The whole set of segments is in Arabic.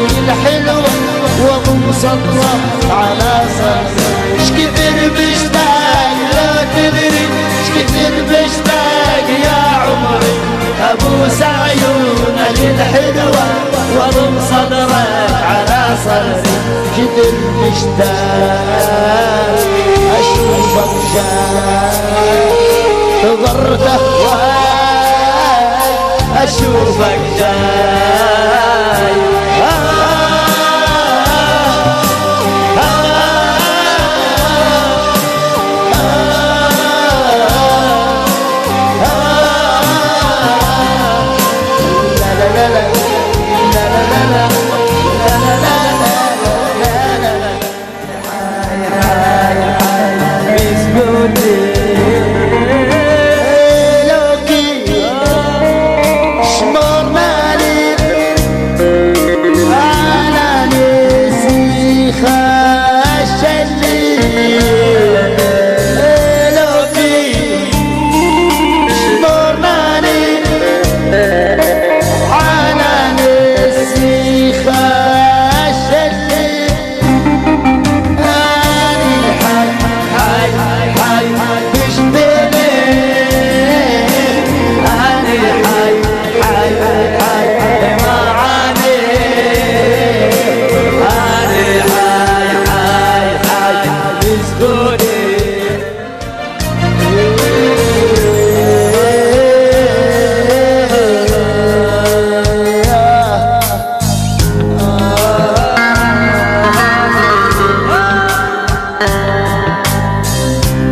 الحلوة وابو مصدرة على صدري. شكثر بشتاق لو تدري شكثر بشتاق يا عمري ابوس عيونك الحلوة وابو مصدرك على صدري. كثر مشتاق اشوفك جاي غرته اشوفك جاي.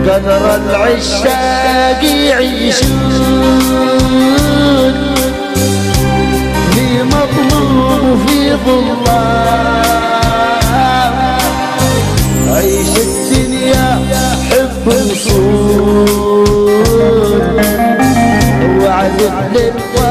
قدر العشاق يعيشون في مظلوم وفي ظلام. عيش الدنيا حب وصول وعذب للوطن